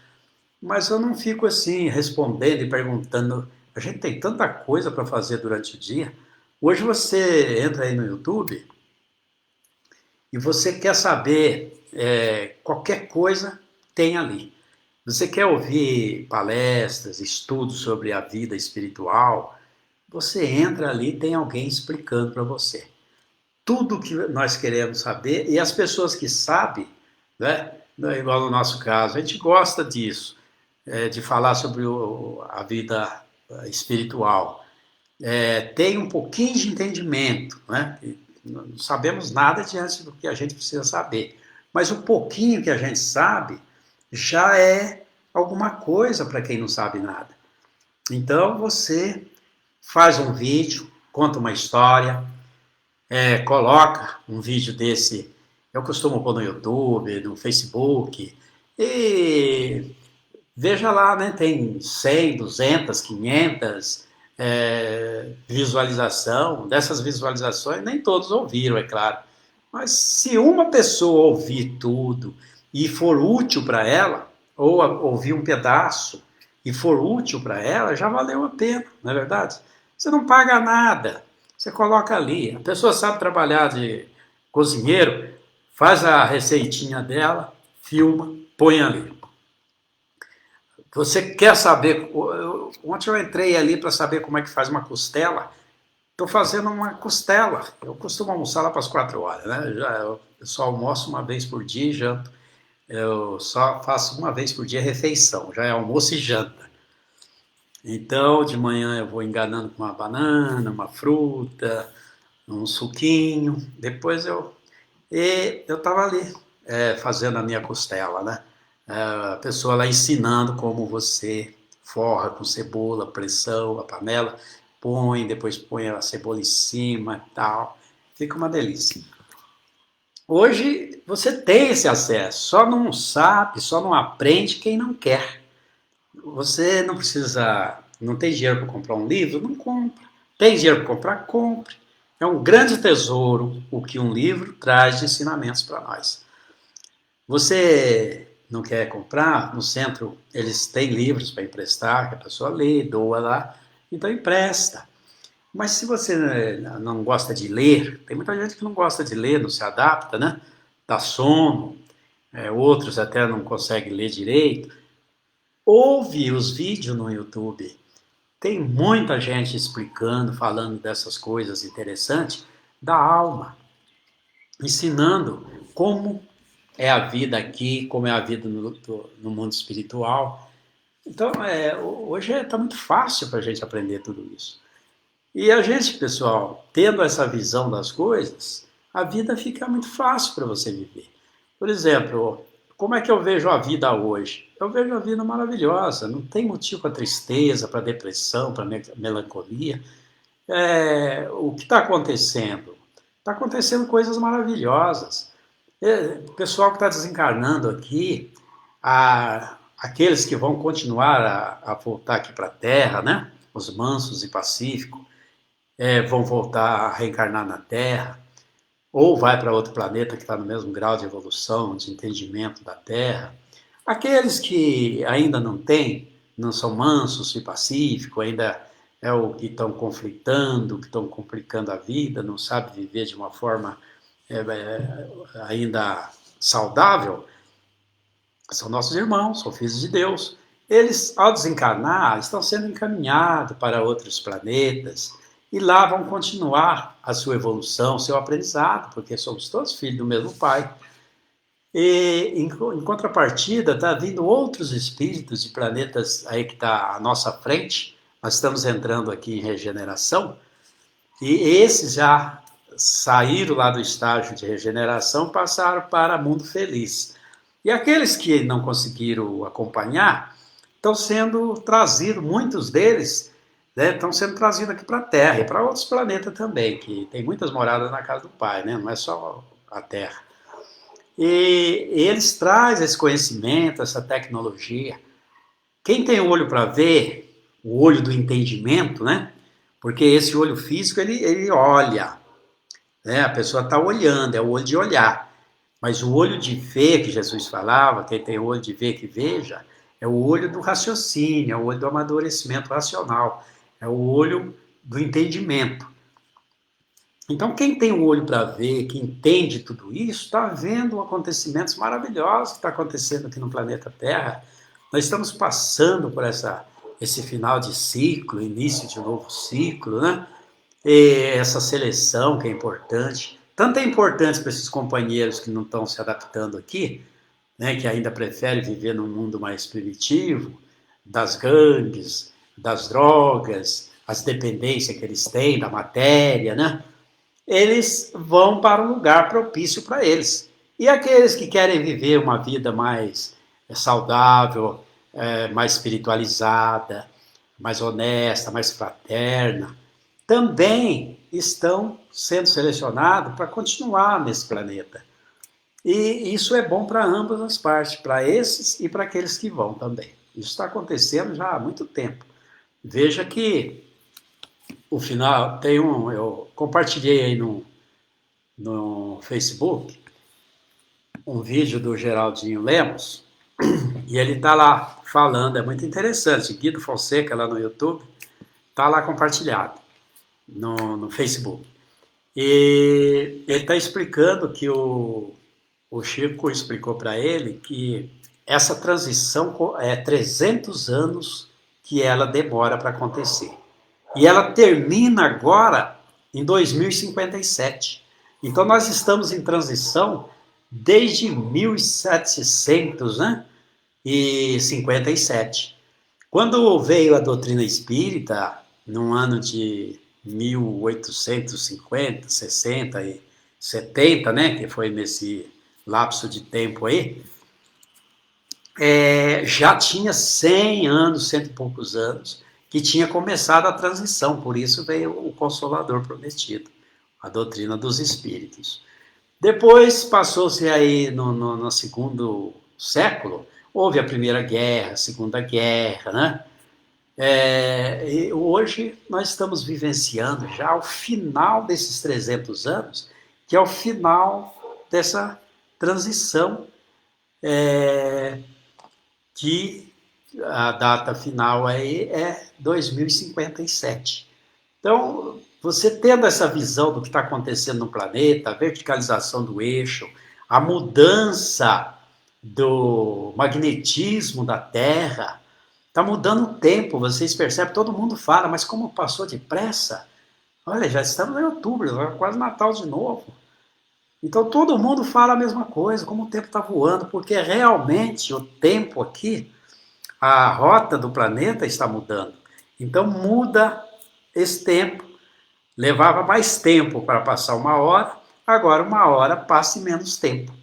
mas eu não fico assim respondendo e perguntando. A gente tem tanta coisa para fazer durante o dia. Hoje você entra aí no YouTube e você quer saber qualquer coisa, tem ali. Você quer ouvir palestras, estudos sobre a vida espiritual, você entra ali e tem alguém explicando para você. Tudo que nós queremos saber, e as pessoas que sabem, né, igual no nosso caso, a gente gosta disso, de falar sobre a vida espiritual. Tem um pouquinho de entendimento, né? Não sabemos nada diante do que a gente precisa saber, mas o pouquinho que a gente sabe já é alguma coisa para quem não sabe nada. Então você faz um vídeo, conta uma história, coloca um vídeo desse Eu costumo pôr no YouTube, no Facebook, e veja lá, né? Tem 100, 200, 500 visualização. Dessas visualizações, nem todos ouviram, é claro. Mas se uma pessoa ouvir tudo e for útil para ela, ou ouvir um pedaço e for útil para ela, já valeu a pena, não é verdade? Você não paga nada, você coloca ali. A pessoa sabe trabalhar de cozinheiro, faz a receitinha dela, filma, põe ali. Você quer saber? Ontem eu entrei ali para saber como é que faz uma costela. Estou fazendo uma costela. Eu costumo almoçar lá para as 4 horas, né? Eu só almoço uma vez por dia e janto. Eu só faço uma vez por dia refeição, já é almoço e janta. Então, de manhã eu vou enganando com uma banana, uma fruta, um suquinho. Depois eu estava ali fazendo a minha costela, né? A pessoa lá ensinando como você forra com cebola, pressão, a panela, depois põe a cebola em cima e tal. Fica uma delícia. Hoje você tem esse acesso, só não sabe, só não aprende quem não quer. Você não precisa, não tem dinheiro para comprar um livro? Não compra. Tem dinheiro para comprar? Compre. É um grande tesouro o que um livro traz de ensinamentos para nós. Você não quer comprar? No centro eles têm livros para emprestar, que a pessoa lê, doa lá, então empresta. Mas se você não gosta de ler, tem muita gente que não gosta de ler, não se adapta, né? Dá sono, outros até não conseguem ler direito. Ouve os vídeos no YouTube. Tem muita gente explicando, falando dessas coisas interessantes da alma, ensinando como é a vida aqui, como é a vida no mundo espiritual. Então, hoje está muito fácil para a gente aprender tudo isso. E a gente, pessoal, tendo essa visão das coisas, a vida fica muito fácil para você viver. Por exemplo, como é que eu vejo a vida hoje? Eu vejo a vida maravilhosa, não tem motivo para tristeza, para depressão, para melancolia. O que está acontecendo? Está acontecendo coisas maravilhosas. O pessoal que está desencarnando aqui, aqueles que vão continuar a voltar aqui para a Terra, né? Os mansos e pacíficos, vão voltar a reencarnar na Terra, ou vai para outro planeta que está no mesmo grau de evolução, de entendimento da Terra. Aqueles que ainda não têm, não são mansos e pacíficos, ainda é o que estão conflitando, que estão complicando a vida, não sabem viver de uma forma ainda saudável, são nossos irmãos, são filhos de Deus. Eles, ao desencarnar, estão sendo encaminhados para outros planetas e lá vão continuar a sua evolução, seu aprendizado, porque somos todos filhos do mesmo Pai. E, em contrapartida, está vindo outros espíritos de planetas aí que está à nossa frente. Nós estamos entrando aqui em regeneração, e esses já saíram lá do estágio de regeneração, passaram para mundo feliz. E aqueles que não conseguiram acompanhar, estão sendo trazidos, muitos deles, né, estão sendo trazidos aqui para a Terra e para outros planetas também, que tem muitas moradas na casa do Pai, né, não é só a Terra. E eles trazem esse conhecimento, essa tecnologia. Quem tem o olho para ver, o olho do entendimento, né? Porque esse olho físico, ele olha, né? A pessoa está olhando, é o olho de olhar. Mas o olho de ver, que Jesus falava, quem tem o olho de ver que veja, é o olho do raciocínio, é o olho do amadurecimento racional, é o olho do entendimento. Então, quem tem o olho para ver, que entende tudo isso, está vendo acontecimentos maravilhosos que está acontecendo aqui no planeta Terra. Nós estamos passando por esse final de ciclo, início de um novo ciclo, né? E essa seleção que é importante. Tanto é importante para esses companheiros que não estão se adaptando aqui, né, que ainda preferem viver num mundo mais primitivo, das gangues, das drogas, as dependências que eles têm da matéria, né? Eles vão para um lugar propício para eles. E aqueles que querem viver uma vida mais saudável, mais espiritualizada, mais honesta, mais fraterna, também estão sendo selecionados para continuar nesse planeta. E isso é bom para ambas as partes, para esses e para aqueles que vão também. Isso está acontecendo já há muito tempo. Veja que o final tem eu compartilhei aí no Facebook um vídeo do Geraldinho Lemos e ele está lá falando, é muito interessante. Guido Fonseca lá no YouTube está lá compartilhado no Facebook. E ele está explicando que o Chico explicou para ele que essa transição é 300 anos que ela demora para acontecer. E ela termina agora em 2057. Então nós estamos em transição desde 1700, né? E 57. Quando veio a doutrina espírita, no ano de 1850, 60 e 70, né, que foi nesse lapso de tempo aí, já tinha 100 anos, cento e poucos anos, que tinha começado a transição, por isso veio o Consolador Prometido, a doutrina dos Espíritos. Depois passou-se aí no segundo século, houve a Primeira Guerra, a Segunda Guerra, né? E hoje nós estamos vivenciando já o final desses 300 anos, que é o final dessa transição, que a data final aí é 2057. Então, você tendo essa visão do que está acontecendo no planeta, a verticalização do eixo, a mudança do magnetismo da Terra, está mudando o tempo, vocês percebem, todo mundo fala, mas como passou depressa? Olha, já estamos em outubro, quase Natal de novo. Então todo mundo fala a mesma coisa, como o tempo está voando, porque realmente o tempo aqui, a rota do planeta está mudando. Então muda esse tempo. Levava mais tempo para passar uma hora, agora uma hora passa em menos tempo.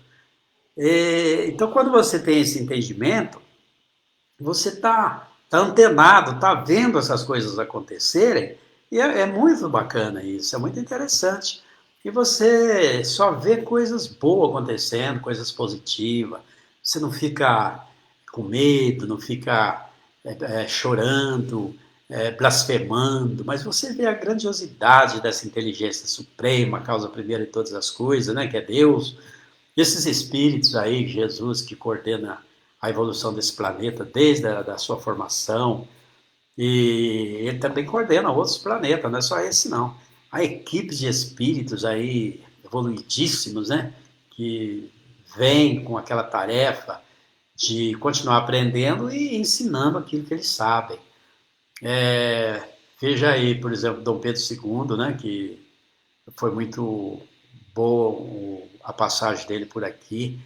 Então quando você tem esse entendimento, você tá antenado, está vendo essas coisas acontecerem, e é muito bacana isso, é muito interessante. E você só vê coisas boas acontecendo, coisas positivas, você não fica com medo, não fica chorando, blasfemando, mas você vê a grandiosidade dessa inteligência suprema, causa primeira de todas as coisas, né, que é Deus, esses espíritos aí, Jesus que coordena a evolução desse planeta desde a da sua formação, e ele também coordena outros planetas, não é só esse não. Há equipes de espíritos aí evoluidíssimos, né, que vêm com aquela tarefa de continuar aprendendo e ensinando aquilo que eles sabem. Veja aí, por exemplo, Dom Pedro II, né, que foi muito boa a passagem dele por aqui,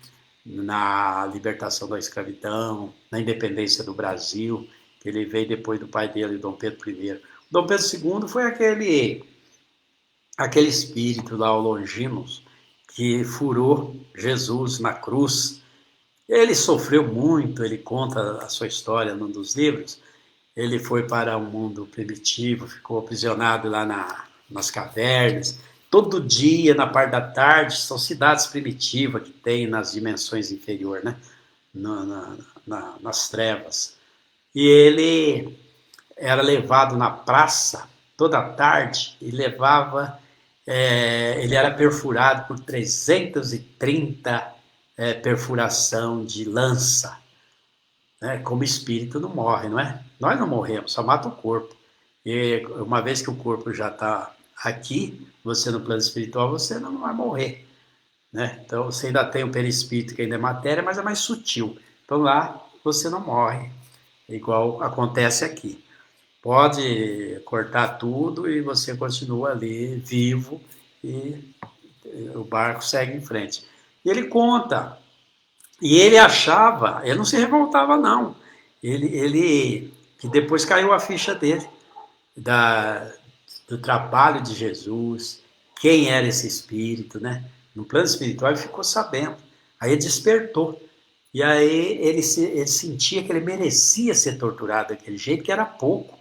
na libertação da escravidão, na independência do Brasil, que ele veio depois do pai dele, Dom Pedro I. Dom Pedro II foi aquele espírito lá, o Longinos, que furou Jesus na cruz. Ele sofreu muito, ele conta a sua história num dos livros. Ele foi para o mundo primitivo, ficou aprisionado lá nas cavernas. Todo dia, na parte da tarde, são cidades primitivas que tem nas dimensões inferiores, né? Nas trevas. E ele era levado na praça toda tarde e ele era perfurado por 330 perfuração de lança. Né? Como espírito não morre, não é? Nós não morremos, só mata o corpo. E uma vez que o corpo já está aqui, você no plano espiritual, você não vai morrer. Né? Então você ainda tem o perispírito, que ainda é matéria, mas é mais sutil. Então lá você não morre, igual acontece aqui. Pode cortar tudo e você continua ali vivo e o barco segue em frente. E ele conta, e ele achava, ele não se revoltava não, que depois caiu a ficha dele, da, do trabalho de Jesus, quem era esse espírito, né? No plano espiritual ele ficou sabendo, aí ele despertou, e aí ele sentia que ele merecia ser torturado daquele jeito, que era pouco,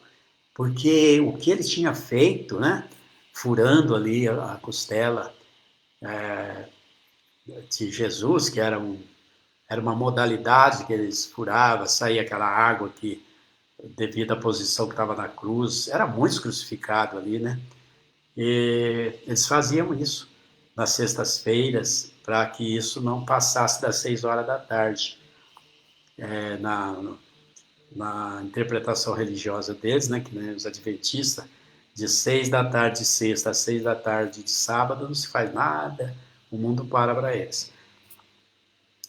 porque o que ele tinha feito, né? Furando ali a costela de Jesus, que era uma modalidade que eles furavam, saía aquela água que, devido à posição que estava na cruz, era muito crucificado ali, né? E eles faziam isso nas sextas-feiras, para que isso não passasse das 6 horas da tarde. Na interpretação religiosa deles, né, que nem os adventistas, de 6 da tarde de sexta às 6 da tarde de sábado não se faz nada, o mundo para eles.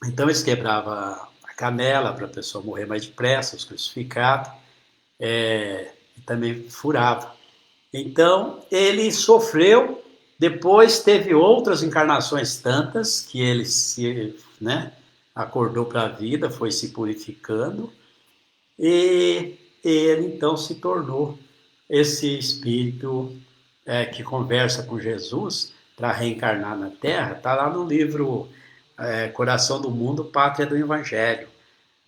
Então eles quebravam a canela para a pessoa morrer mais depressa, os crucificados, e também furava. Então ele sofreu, depois teve outras encarnações tantas que ele se, né, acordou para a vida, foi se purificando, e ele então se tornou esse espírito que conversa com Jesus para reencarnar na Terra. Está lá no livro Coração do Mundo, Pátria do Evangelho.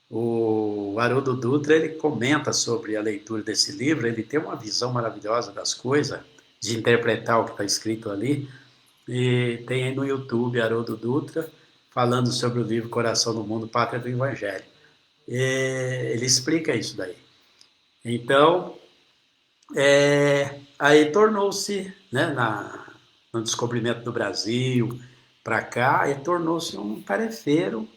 O Haroldo Dutra, ele comenta sobre a leitura desse livro, ele tem uma visão maravilhosa das coisas, de interpretar o que está escrito ali, e tem aí no YouTube Haroldo Dutra falando sobre o livro Coração do Mundo, Pátria do Evangelho. Ele explica isso daí. Então, aí tornou-se, né, no descobrimento do Brasil, para cá, e tornou-se um tarefeiro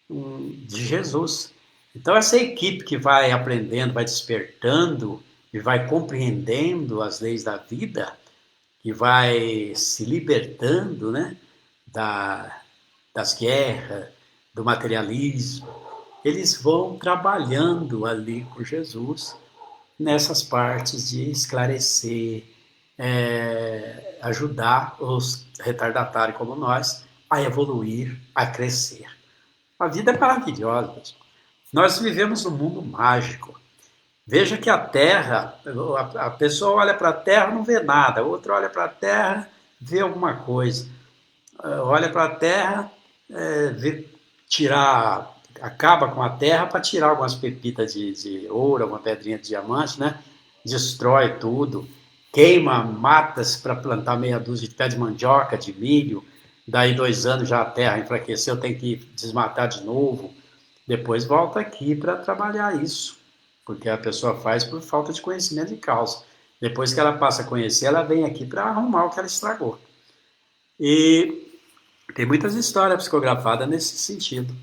de Jesus. Então, essa equipe que vai aprendendo, vai despertando e vai compreendendo as leis da vida, que vai se libertando, né, das guerras, do materialismo, eles vão trabalhando ali com Jesus nessas partes de esclarecer, ajudar os retardatários como nós a evoluir, a crescer. A vida é maravilhosa, pessoal. Nós vivemos num mundo mágico. Veja que a Terra, a pessoa olha para a Terra e não vê nada, o outro olha para a Terra vê alguma coisa. Olha para a Terra, acaba com a Terra para tirar algumas pepitas de ouro, uma pedrinha de diamante, né? Destrói tudo, queima matas para plantar meia dúzia de pé de mandioca, de milho, daí 2 anos já a Terra enfraqueceu, tem que desmatar de novo, depois volta aqui para trabalhar isso, porque a pessoa faz por falta de conhecimento de causa. Depois que ela passa a conhecer, ela vem aqui para arrumar o que ela estragou. E tem muitas histórias psicografadas nesse sentido.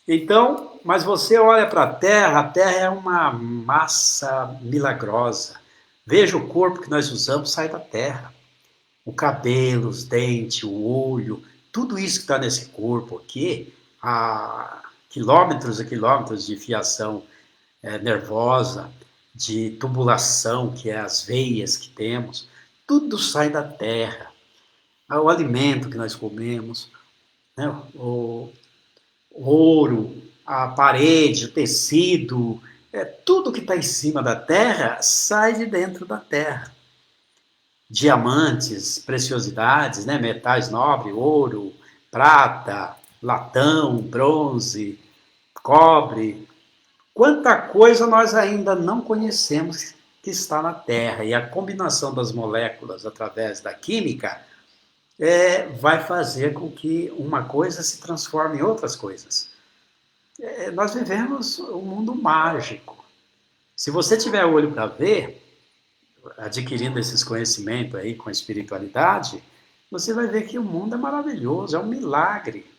Então, mas você olha para a Terra é uma massa milagrosa. Veja o corpo que nós usamos sai da Terra. O cabelo, os dentes, o olho, tudo isso que está nesse corpo aqui, há quilômetros e quilômetros de fiação nervosa, de tubulação, que é as veias que temos, tudo sai da Terra. O alimento que nós comemos, né? O ouro, a parede, o tecido, tudo que está em cima da Terra sai de dentro da Terra. Diamantes, preciosidades, né? Metais nobres, ouro, prata, latão, bronze, cobre. Quanta coisa nós ainda não conhecemos que está na Terra. E a combinação das moléculas através da química vai fazer com que uma coisa se transforme em outras coisas. Nós vivemos um mundo mágico. Se você tiver olho para ver, adquirindo esses conhecimentos aí com a espiritualidade, você vai ver que o mundo é maravilhoso, é um milagre.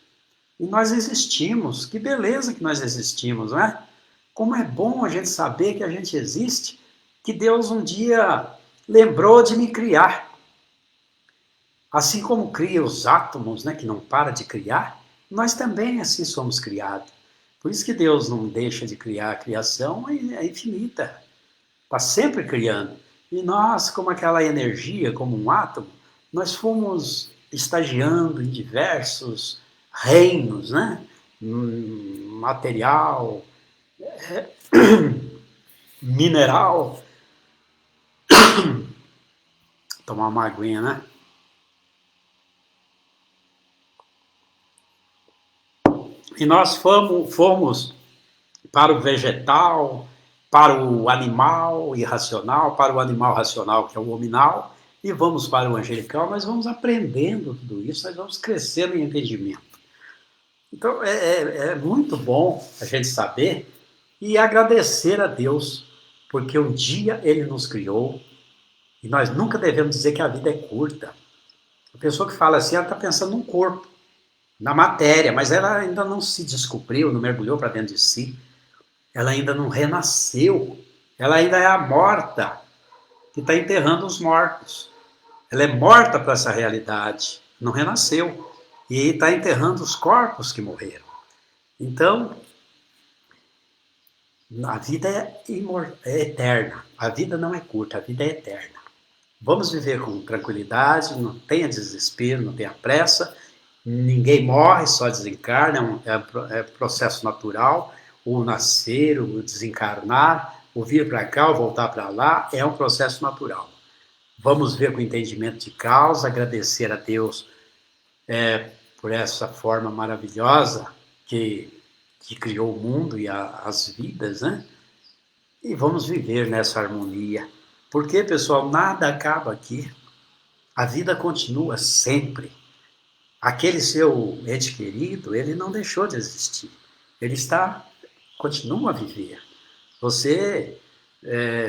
E nós existimos, que beleza que nós existimos, não é? Como é bom a gente saber que a gente existe, que Deus um dia lembrou de me criar. Assim como cria os átomos, né, que não para de criar, nós também assim somos criados. Por isso que Deus não deixa de criar, a criação é infinita, está sempre criando. E nós, como aquela energia, como um átomo, nós fomos estagiando em diversos reinos, né? Material, mineral. Tomar uma aguinha, né? E nós fomos para o vegetal, para o animal irracional, para o animal racional, que é o hominal, e vamos para o angelical, nós vamos aprendendo tudo isso, nós vamos crescendo em entendimento. Então, é muito bom a gente saber e agradecer a Deus, porque um dia Ele nos criou e nós nunca devemos dizer que a vida é curta. A pessoa que fala assim, ela está pensando no corpo, na matéria, mas ela ainda não se descobriu, não mergulhou para dentro de si, ela ainda não renasceu, ela ainda é a morta que está enterrando os mortos. Ela é morta para essa realidade, não renasceu e está enterrando os corpos que morreram. Então, a vida é eterna, a vida não é curta, a vida é eterna. Vamos viver com tranquilidade, não tenha desespero, não tenha pressa, ninguém morre, só desencarna, é processo natural, o nascer, o desencarnar, o vir para cá, o voltar para lá, é um processo natural. Vamos ver com entendimento de causa, agradecer a Deus por essa forma maravilhosa que criou o mundo e as vidas, né? E vamos viver nessa harmonia. Porque, pessoal, nada acaba aqui. A vida continua sempre. Aquele seu ente querido, ele não deixou de existir. Ele continua a viver. Você,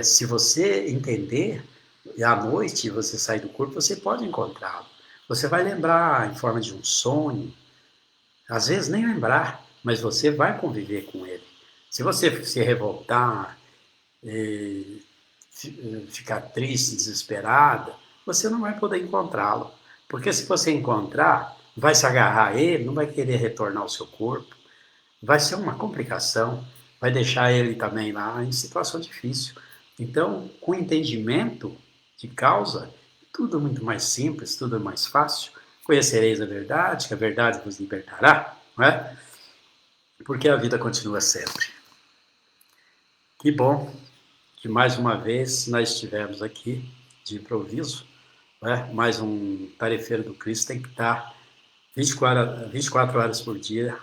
se você entender, e à noite você sair do corpo, você pode encontrá-lo. Você vai lembrar em forma de um sonho, às vezes nem lembrar, mas você vai conviver com ele. Se você se revoltar, ficar triste, desesperada, você não vai poder encontrá-lo. Porque se você encontrar, vai se agarrar a ele, não vai querer retornar ao seu corpo, vai ser uma complicação, vai deixar ele também lá em situação difícil. Então, com entendimento de causa, tudo muito mais simples, tudo mais fácil. Conhecereis a verdade, que a verdade vos libertará, não é? Porque a vida continua sempre. Que bom que mais uma vez nós estivemos aqui de improviso, né? Mais um tarefeiro do Cristo tem que estar 24 horas por dia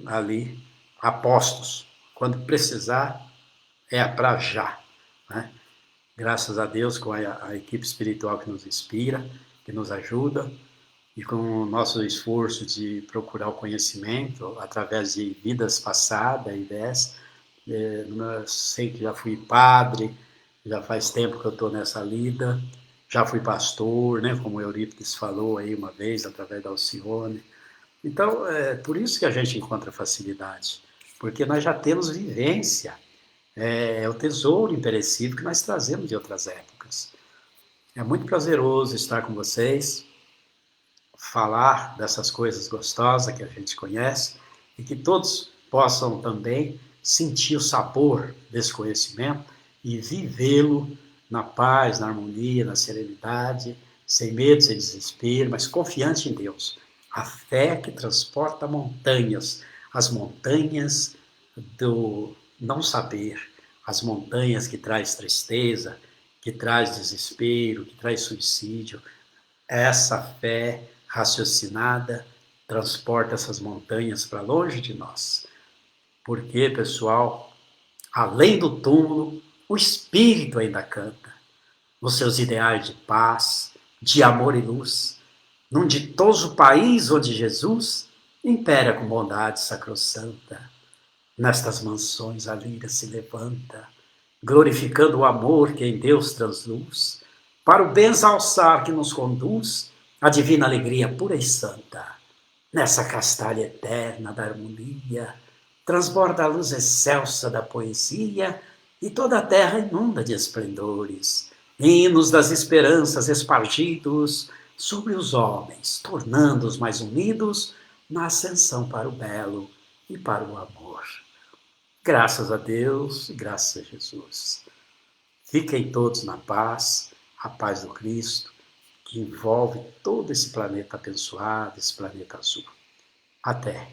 ali, a postos. Quando precisar, é para já. Né? Graças a Deus, com a equipe espiritual que nos inspira, que nos ajuda, e com o nosso esforço de procurar o conhecimento através de vidas passadas e dessa. Eu sei que já fui padre, já faz tempo que eu estou nessa lida, já fui pastor, né, como o Eurípides falou aí uma vez, através da Alcione. Então, é por isso que a gente encontra facilidade, porque nós já temos vivência, é o tesouro imperecível que nós trazemos de outras épocas. É muito prazeroso estar com vocês, falar dessas coisas gostosas que a gente conhece e que todos possam também sentir o sabor desse conhecimento e vivê-lo na paz, na harmonia, na serenidade, sem medo, sem desespero, mas confiante em Deus. A fé que transporta montanhas, as montanhas do não saber, as montanhas que traz tristeza, que traz desespero, que traz suicídio. Essa fé raciocinada transporta essas montanhas para longe de nós. Porque, pessoal, além do túmulo, o espírito ainda canta nos seus ideais de paz, de amor e luz, num ditoso país onde Jesus impera com bondade sacrossanta. Nestas mansões a lira se levanta, glorificando o amor que em Deus transluz, para o bem alçar que nos conduz a divina alegria pura e santa. Nessa castalha eterna da harmonia, transborda a luz excelsa da poesia e toda a terra inunda de esplendores, hinos das esperanças espargidos sobre os homens, tornando-os mais unidos na ascensão para o belo e para o amor. Graças a Deus e graças a Jesus. Fiquem todos na paz, a paz do Cristo, que envolve todo esse planeta abençoado, esse planeta azul. Até!